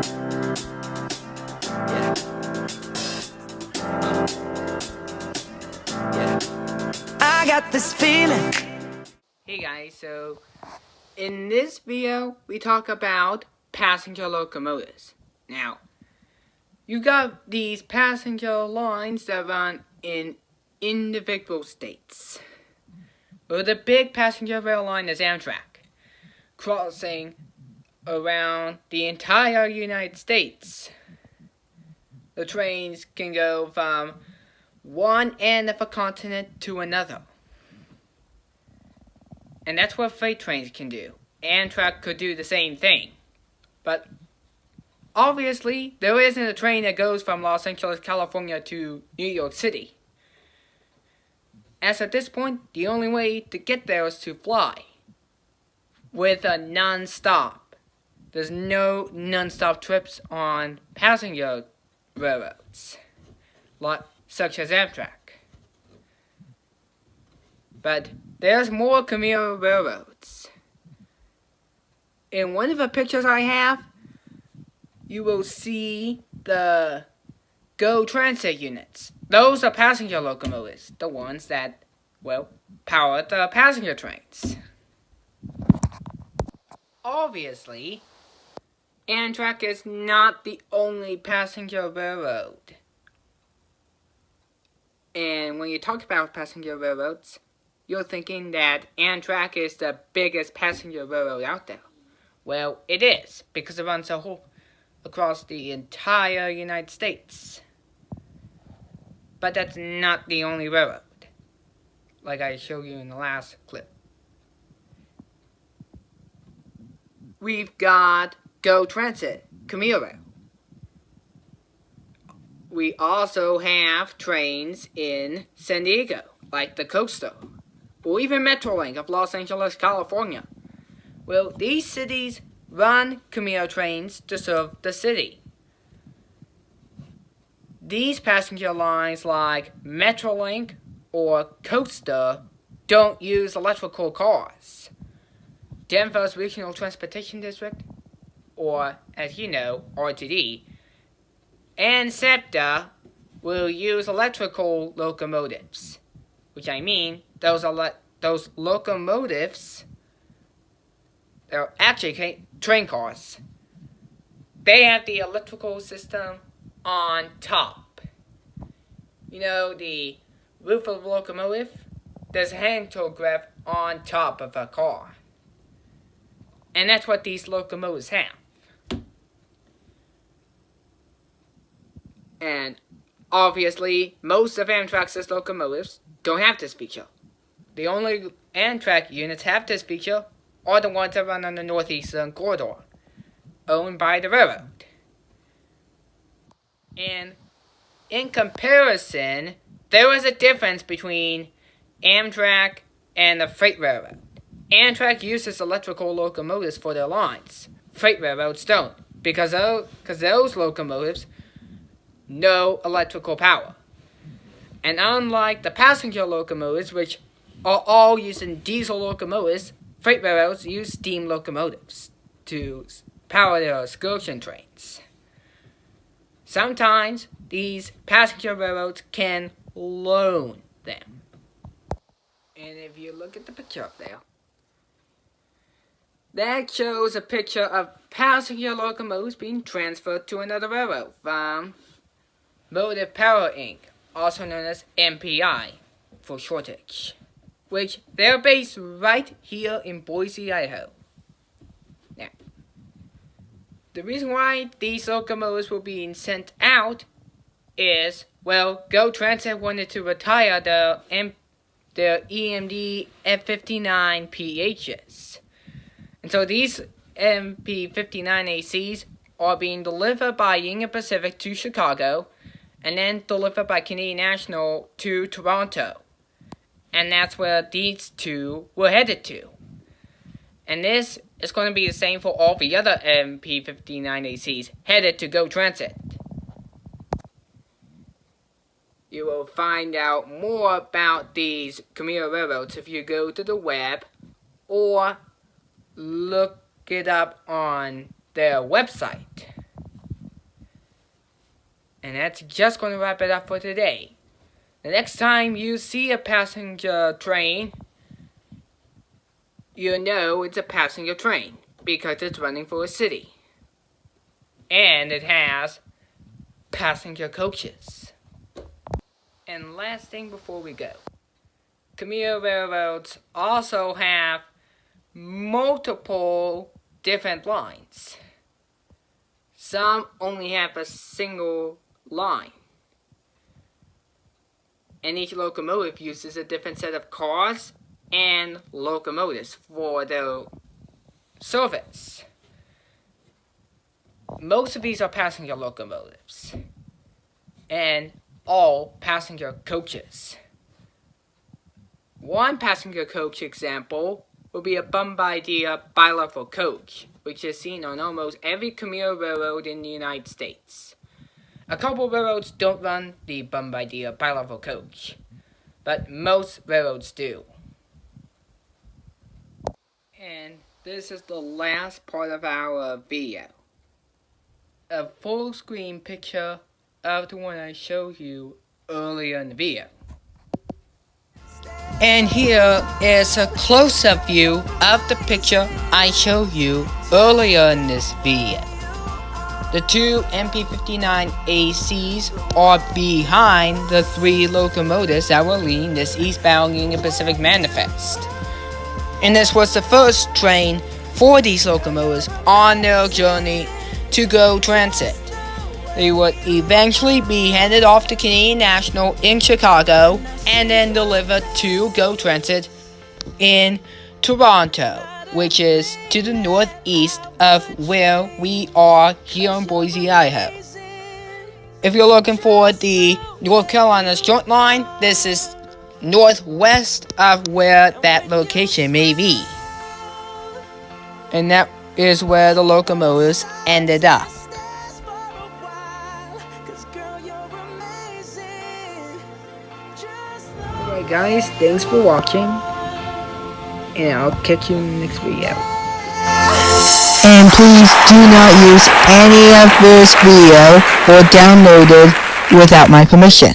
Yeah. Yeah. I got this feeling. Hey guys, so in this video we talk about passenger locomotives. Now, you got these passenger lines that run in individual states. Well, the big passenger rail line is Amtrak, crossing around the entire United States. The trains can go from one end of a continent to another. And that's what freight trains can do. Amtrak could do the same thing. But obviously, there isn't a train that goes from Los Angeles, California to New York City. As at this point, the only way to get there is to fly. With a non-stop. There's no non-stop trips on passenger railroads, such as Amtrak. But there's more commuter railroads. In one of the pictures I have, you will see the GO Transit units. Those are passenger locomotives, the ones that, well, power the passenger trains. Obviously, Amtrak is not the only passenger railroad. And when you talk about passenger railroads, you're thinking that Amtrak is the biggest passenger railroad out there. Well, it is, because it runs across the entire United States. But that's not the only railroad, like I showed you in the last clip. We've got GO Transit, commuter rail. We also have trains in San Diego, like the Coaster, or even Metrolink of Los Angeles, California. Well, these cities run commuter trains to serve the city. These passenger lines like Metrolink or Coaster don't use electrical cars. Denver's Regional Transportation District, or as you know, RTD, and SEPTA will use electrical locomotives. Which I mean, those locomotives, they're actually train cars. They have the electrical system on top. You know, the roof of the locomotive, there's a hand telegraph on top of a car. And that's what these locomotives have. And obviously, most of Amtrak's locomotives don't have this feature. The only Amtrak units have this feature are the ones that run on the Northeastern Corridor, owned by the railroad. And in comparison, there is a difference between Amtrak and the freight railroad. Amtrak uses electrical locomotives for their lines. Freight railroads don't, because those locomotives no electrical power. And unlike the passenger locomotives, which are all using diesel locomotives, freight railroads use steam locomotives to power their excursion trains. Sometimes these passenger railroads can loan them. And if you look at the picture up there, that shows a picture of passenger locomotives being transferred to another railroad from Motive Power Inc., also known as MPI for shortage, which they're based right here in Boise, Idaho. Now, the reason why these locomotives were being sent out is, well, GO Transit wanted to retire their EMD F59 PHs. And so these MP59ACs are being delivered by Union Pacific to Chicago, and then delivered by Canadian National to Toronto. And that's where these two were headed to. And this is going to be the same for all the other MP59ACs headed to GO Transit. You will find out more about these commuter railroads if you go to the web or look it up on their website. And that's just going to wrap it up for today. The next time you see a passenger train, you know it's a passenger train because it's running for a city. And it has passenger coaches. And last thing before we go, commuter railroads also have multiple different lines. Some only have a single line. And each locomotive uses a different set of cars and locomotives for their service. Most of these are passenger locomotives and all passenger coaches. One passenger coach example will be a Bombardier bilevel coach, which is seen on almost every commuter railroad in the United States. A couple railroads don't run the Bombardier bilevel coach, but most railroads do. And this is the last part of our video. A full screen picture of the one I showed you earlier in the video. And here is a close-up view of the picture I showed you earlier in this video. The two MP59ACs are behind the 3 locomotives that were leading this eastbound Union Pacific manifest. And this was the first train for these locomotives on their journey to GO Transit. They would eventually be handed off to Canadian National in Chicago and then delivered to GO Transit in Toronto, which is to the northeast of where we are here in Boise, Idaho. If you're looking for the North Carolina's joint line, this is northwest of where that location may be. And that is where the locomotives ended up. Alright guys, thanks for watching, and I'll catch you in the next video. And please do not use any of this video or download it without my permission.